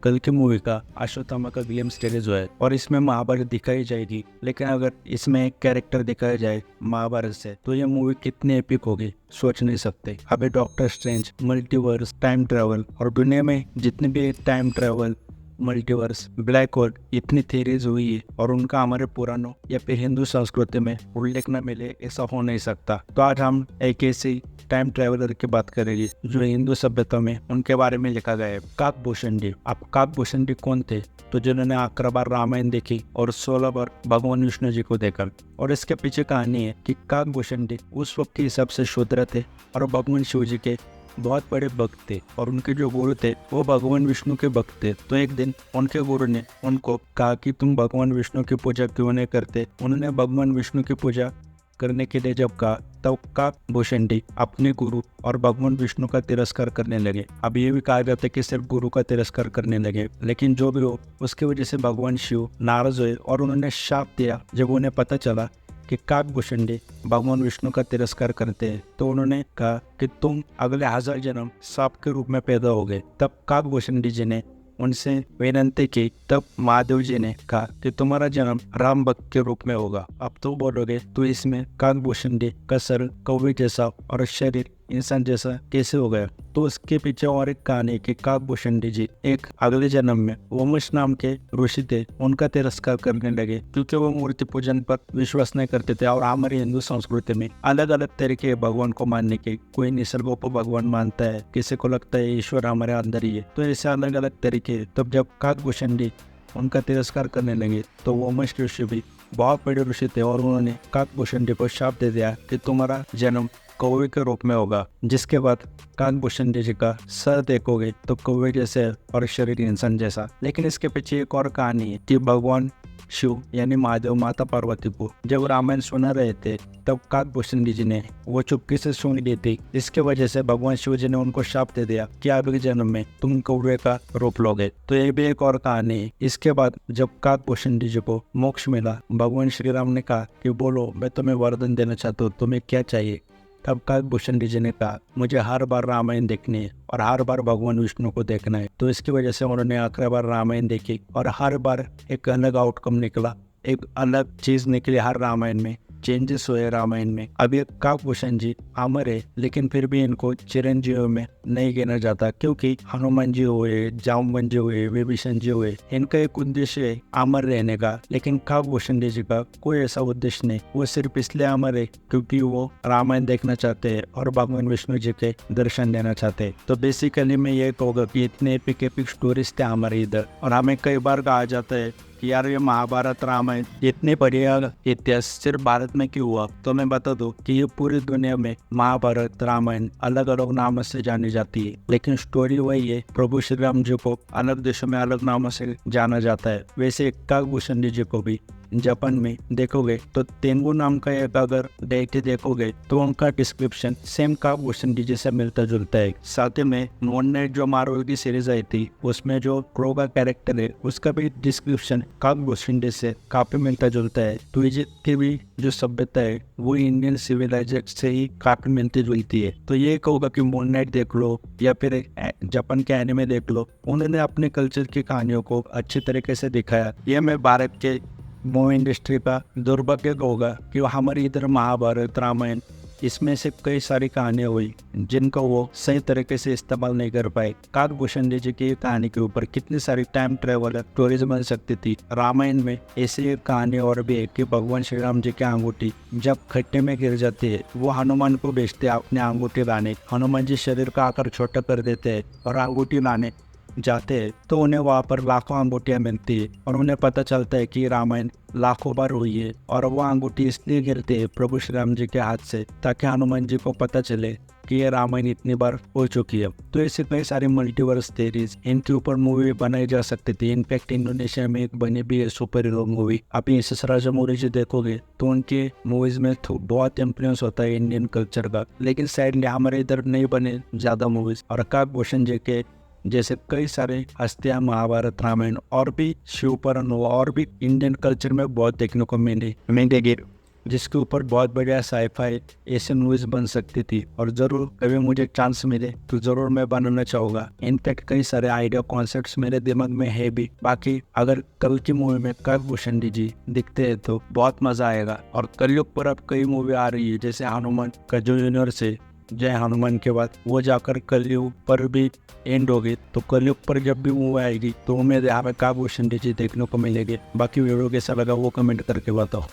कल की मूवी का अश्वत्थामा का ग्लिम्स रिलीज हुआ है और इसमें महाभारत दिखाई जाएगी। लेकिन अगर इसमें एक कैरेक्टर दिखाया जाए महाभारत से तो ये मूवी कितनी एपिक होगी सोच नहीं सकते। अभी doctor strange, multiverse, time travel और दुनिया में जितने भी time travel, multiverse, black hole इतनी थ्योरीज हुई है और उनका हमारे पुराणों या फिर हिंदू संस्कृति में उल्लेख न मिले ऐसा हो नहीं सकता। तो आज हम एक ऐसी टाइम ट्रेवलर की बात करेंगे जो हिंदू सभ्यता में उनके बारे में लिखा गया है, काकभूषण। अब काकभूषण कौन थे? तो जिन्होंने 11 बार रामायण देखी और 16 बार भगवान विष्णु जी को देखा। और इसके पीछे कहानी है कि काकभूषण उस वक्त के हिसाब से शूद्र थे और भगवान शिव जी के बहुत बड़े भक्त थे और उनके जो गुरु थे वो भगवान विष्णु के भक्त थे। तो एक दिन उनके गुरु ने उनको कहा कि तुम भगवान विष्णु की पूजा क्यों नहीं करते। उन्होंने भगवान विष्णु की पूजा करने के लिए जब कहा तब काकभूषण अपने गुरु और भगवान विष्णु का तिरस्कार करने लगे। अब ये भी कहा जाता है कि सिर्फ गुरु का तिरस्कार करने लगे, लेकिन जो भी हो उसकी वजह से भगवान शिव नाराज हुए और उन्होंने शाप दिया। जब उन्हें पता चला कि काकभूषण भगवान विष्णु का तिरस्कार करते हैं तो उन्होंने कहा कि तुम अगले 1000 जन्म सांप के रूप में पैदा हो गए। तब काकभूषण जी ने उनसे विनंती की, तब महादेव जी ने कहा कि तुम्हारा जन्म राम भक्त के रूप में होगा। अब तो बोलोगे तो इसमें काकभूषण का सर कौवे जैसा और शरीर इंसान जैसा कैसे हो गया? तो उसके पीछे और एक कहानी है कि काकभूषण जी एक अगले जन्म में वमश नाम के ऋषि थे, उनका तिरस्कार करने लगे क्योंकि वो मूर्ति पूजन पर विश्वास नहीं करते थे। और हमारी हिंदू संस्कृति में अलग अलग तरीके भगवान को मानने के, कोई निसर्गों को भगवान मानता है, किसी को लगता है ईश्वर हमारे अंदर ही है। तो ऐसे अलग अलग तरीके। तब जब काकभूषण उनका तिरस्कार करने लगे तो वमश ऋषि भी बहुत बड़े ऋषि थे और उन्होंने काकभूषण को शाप दे दिया कि तुम्हारा जन्म कौवे के रूप में होगा। जिसके बाद काकभूषण जी का सर देखोगे तो कौवे जैसे और शरीर इंसान जैसा। लेकिन इसके पीछे एक और कहानी है कि भगवान शिव यानी महादेव माता पार्वती को जब रामायण सुना रहे थे तब काकभूषण जी ने वो चुपके से सुन ली थी। इसके वजह से भगवान शिव जी ने उनको शाप दे दिया कि अगले जन्म में तुम कौवे का रूप लोगे। तो ये भी एक और कहानी है। इसके बाद जब काकभूषण जी को मोक्ष मिला, भगवान श्री राम ने कहा कि बोलो मैं तुम्हें वरदान देना चाहता हूँ, तुम्हें क्या चाहिए? तब काकभूषण जी ने कहा मुझे हर बार रामायण देखनी है और हर बार भगवान विष्णु को देखना है। तो इसकी वजह से उन्होंने 11 बार रामायण देखी और हर बार एक अलग आउटकम निकला, एक अलग चीज निकली। हर रामायण में चेंजेस हुए रामायण में। अभी काकभूषण जी अमर है लेकिन फिर भी इनको चिरंजीव में नहीं गिना जाता क्योंकि हनुमान जी हुए, जामवंत जी हुए, विभीषण जी हुए, इनका एक उद्देश्य है अमर रहने का। लेकिन काकभूषण जी का कोई ऐसा उद्देश्य नहीं। वो सिर्फ इसलिए अमर है क्योंकि वो रामायण देखना चाहते हैं और भगवान विष्णु जी के दर्शन देना चाहते हैं। तो बेसिकली मैं ये कहूँगा कि इतने एपिक स्टोरीज थे हमारे इधर। और हमें कई बार कहा जाता है कि यार ये महाभारत रामायण इतने बढ़िया इतिहास सिर्फ भारत में क्यों हुआ? तो मैं बता दूं कि ये पूरी दुनिया में महाभारत रामायण अलग अलग नामों से जानी जाती है, लेकिन स्टोरी वही है। प्रभु श्री राम जी को अलग देशों में अलग नामों से जाना जाता है। वैसे काकभूषण जी को भी जापान में देखोगे तो तेंगु नाम का एक अगर डेटी देखोगे तो उनका डिस्क्रिप्शन सेम काकभूषण जी जैसे मिलता जुलता है। साथ ही में मून नाइट जो मार्वल की सीरीज आई थी उसमें जो क्रो का कैरेक्टर है उसका भी डिस्क्रिप्शन काकभूषण जी से काफी मिलता जुलता है। तो इजिप्ट की भी जो सभ्यता है वो इंडियन सिविलाइजेशन से ही काफी मिलती जुलती है। तो ये कहूँगा कि मून नाइट देख लो या फिर जापान के एनिमे देख लो, उन्होंने अपने कल्चर की कहानियों को अच्छे तरीके से दिखाया। यह मैं भारत के मूवी इंडस्ट्री का दुर्भाग्य होगा कि हमारे इधर महाभारत रामायण इसमें से कई सारी कहानियां हुई जिनको वो सही तरीके से इस्तेमाल नहीं कर पाए। काकभूषण जी की कहानी के ऊपर कितनी सारी टाइम ट्रेवल स्टोरीज बन सकती थी। रामायण में ऐसी एक कहानी और भी है कि भगवान श्री राम जी की अंगूठी जब खड्डे में गिर जाती है वो हनुमान को भेजते हैं अपने अंगूठी लाने। हनुमान जी शरीर का आकार छोटा कर देते हैं और अंगूठी लाने जाते हैं तो उन्हें वहाँ पर लाखों अंगूठियाँ मिलती है और उन्हें पता चलता है कि रामायण लाखों बार हुई है। और वो अंगूठी इसलिए गिरती है प्रभु श्री राम जी के हाथ से ताकि हनुमान जी को पता चले कि ये रामायण इतनी बार हो चुकी है। तो ऐसे कई सारी मल्टीवर्स थ्योरीज इनके ऊपर मूवी बनाई जा सकती थी। इनफैक्ट इंडोनेशिया में एक बनी भी है सुपर हीरो मूवी। अभी एस एस राजामौली जी देखोगे तो उनके मूवीज में बहुत इन्फ्लुएंस होता है इंडियन कल्चर का, लेकिन साइडली हमारे इधर नहीं बने ज्यादा मूवीज। और काकभूषण जी के जैसे कई सारे हस्तियां महाभारत रामायण और भी शिव पुराण और भी इंडियन कल्चर में बहुत देखने को मिलेगी। जिसके ऊपर बहुत बढ़िया साईफाई एशियन मूवीज बन सकती थी, और जरूर कभी मुझे चांस मिले तो जरूर मैं बनाना चाहूंगा। इनफैक्ट कई सारे आइडिया कॉन्सेप्ट्स मेरे दिमाग में है भी। बाकी अगर कल की मूवी में कर्ण भूषण जी दिखते हैं तो बहुत मजा आएगा। और कलयुग पर अब कई मूवी आ रही है, जैसे हनुमान का जो यूनिवर्स है, जय हनुमान के बाद वो जाकर कलयुग पर भी एंड हो गई। तो कलयुग पर जब भी मूवी आएगी तो उम्मीद है हमें कर्ण भूषण जी देखने को मिलेगी। बाकी वीडियो कैसा लगा वो कमेंट करके बताओ।